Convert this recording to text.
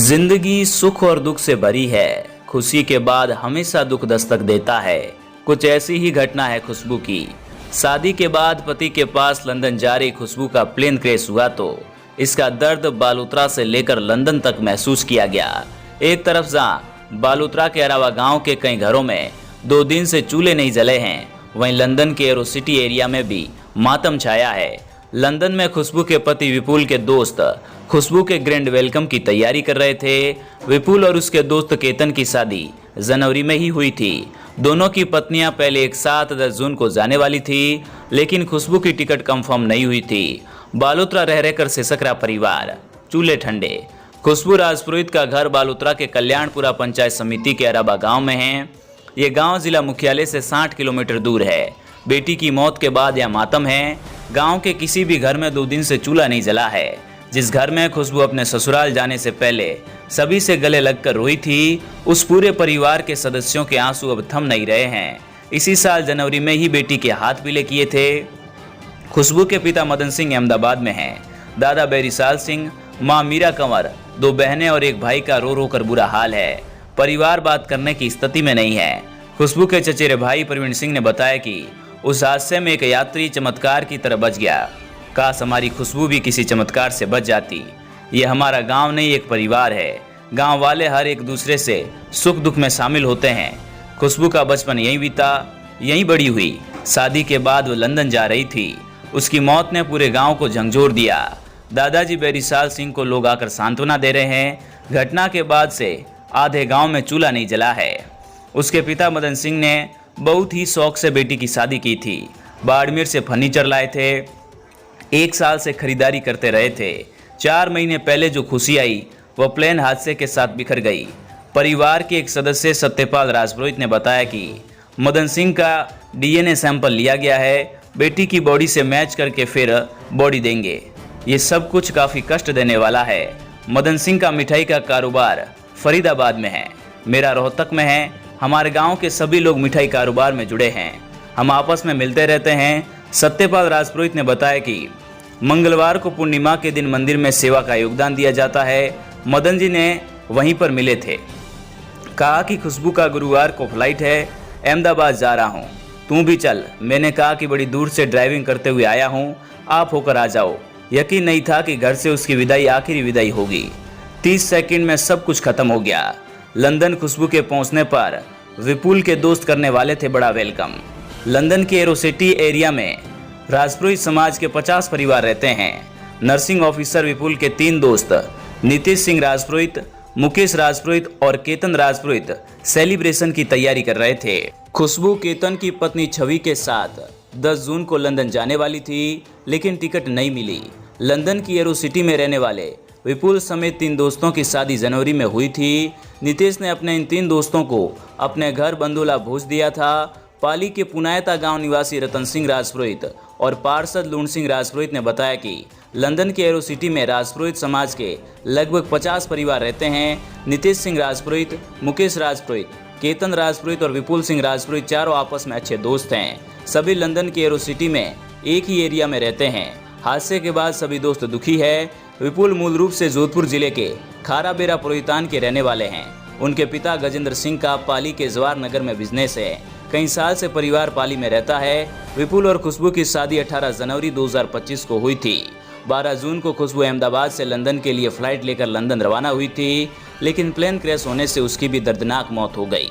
जिंदगी सुख और दुख से भरी है, खुशी के बाद हमेशा दुख दस्तक देता है। कुछ ऐसी ही घटना है खुशबू की। शादी के बाद पति के पास लंदन जा रही खुशबू का प्लेन क्रैश हुआ तो इसका दर्द बालोतरा से लेकर लंदन तक महसूस किया गया। एक तरफ जहां बालोतरा के अलावा गांव के कई घरों में 2 दिन से चूल्हे नहीं जले हैं, वहीं लंदन के एरोसिटी एरिया में भी मातम छाया है। लंदन में खुशबू के पति विपुल के दोस्त खुशबू के ग्रैंड वेलकम की तैयारी कर रहे थे। विपुल और उसके दोस्त केतन की शादी जनवरी में ही हुई थी। दोनों की पत्नियां पहले एक साथ 10 जून को जाने वाली थी, लेकिन खुशबू की टिकट कंफर्म नहीं हुई थी। बालोतरा रह रहकर सिसक रहा परिवार, चूल्हे ठंडे। खुशबू राजपुरोहित का घर बालोतरा के कल्याणपुरा पंचायत समिति के अराबा गांव में है। ये गांव जिला मुख्यालय से 60 किलोमीटर दूर है। बेटी की मौत के बाद यह मातम है। गांव के किसी भी घर में 2 दिन से चूल्हा नहीं जला है। जिस घर में खुशबू अपने ससुराल जाने से पहले सभी से गले लगकर रोई थी, उस पूरे परिवार के सदस्यों के आंसू अब थम नहीं रहे हैं। इसी साल जनवरी में ही बेटी के हाथ पीले किए थे। खुशबू के पिता मदन सिंह अहमदाबाद में हैं। दादा बैरीसाल सिंह, माँ मीरा कंवर, 2 बहनें और एक भाई का रो रो कर बुरा हाल है। परिवार बात करने की स्थिति में नहीं है। खुशबू के चचेरे भाई प्रवीण सिंह ने बताया कि उस हादसे में एक यात्री चमत्कार की तरह बच गया। काश हमारी खुशबू भी किसी चमत्कार से बच जाती। ये हमारा गांव नहीं, एक परिवार है। गांव वाले हर एक दूसरे से सुख दुख में शामिल होते हैं। खुशबू का बचपन यहीं बीता, यहीं बड़ी हुई। शादी के बाद वो लंदन जा रही थी। उसकी मौत ने पूरे गांव को झंझोर दिया। दादाजी बैरीसाल सिंह को लोग आकर सांत्वना दे रहे हैं। घटना के बाद से आधे गांव में चूल्हा नहीं जला है। उसके पिता मदन सिंह ने बहुत ही शौक से बेटी की शादी की थी। बाड़मेर से फर्नीचर लाए थे। 1 साल से खरीदारी करते रहे थे। 4 महीने पहले जो खुशी आई वह प्लेन हादसे के साथ बिखर गई। परिवार के एक सदस्य सत्यपाल राजपुरोहित ने बताया कि मदन सिंह का DNA सैंपल लिया गया है। बेटी की बॉडी से मैच करके फिर बॉडी देंगे। ये सब कुछ काफ़ी कष्ट देने वाला है। मदन सिंह का मिठाई का कारोबार फरीदाबाद में है, मेरा रोहतक में है। हमारे गाँव के सभी लोग मिठाई कारोबार में जुड़े हैं। हम आपस में मिलते रहते हैं। सत्यपाल राजपुरोहित ने बताया कि मंगलवार को पूर्णिमा के दिन मंदिर में सेवा का योगदान दिया जाता है। मदन जी ने वहीं पर मिले थे। कहा कि खुशबू का गुरुवार को फ्लाइट है, अहमदाबाद जा रहा हूँ, तू भी चल। मैंने कहा कि बड़ी दूर से ड्राइविंग करते हुए आया हूँ, आप होकर आ जाओ। यकीन नहीं था कि घर से उसकी विदाई आखिरी विदाई होगी। 30 सेकंड में सब कुछ खत्म हो गया। लंदन खुशबू के पहुंचने पर विपुल के दोस्त करने वाले थे बड़ा वेलकम। लंदन के एरोसिटी एरिया में राजपुरोहित समाज के 50 परिवार रहते हैं। नर्सिंग ऑफिसर विपुल के 3 दोस्त नीतीश सिंह राजपुरोहित, मुकेश राजपुरोहित और केतन राजपुरोहित सेलिब्रेशन की तैयारी कर रहे थे। खुशबू केतन की पत्नी छवि के साथ 10 जून को लंदन जाने वाली थी, लेकिन टिकट नहीं मिली। लंदन की एरोसिटी में रहने वाले विपुल समेत 3 दोस्तों की शादी जनवरी में हुई थी। नीतीश ने अपने इन 3 दोस्तों को अपने घर बंदोला भेज दिया था। पाली के पुनायता गांव निवासी रतन सिंह राजपुरोहित और पार्षद लूण सिंह राजपुरोहित ने बताया कि लंदन के एरोसिटी में राजपुरोहित समाज के लगभग 50 परिवार रहते हैं। नीतीश सिंह राजपुरोहित, मुकेश राजपुरोहित, केतन राजपुरोहित और विपुल सिंह राजपुरोहित चारों आपस में अच्छे दोस्त हैं। सभी लंदन के एरोसिटी में एक ही एरिया में रहते हैं। हादसे के बाद सभी दोस्त दुखी है। विपुल मूल रूप से जोधपुर जिले के खाराबेरा पुरोहितान के रहने वाले हैं। उनके पिता गजेंद्र सिंह का पाली के जवार नगर में बिजनेस है। कई साल से परिवार पाली में रहता है। विपुल और खुशबू की शादी 18 जनवरी 2025 को हुई थी। 12 जून को खुशबू अहमदाबाद से लंदन के लिए फ्लाइट लेकर लंदन रवाना हुई थी, लेकिन प्लेन क्रैश होने से उसकी भी दर्दनाक मौत हो गई।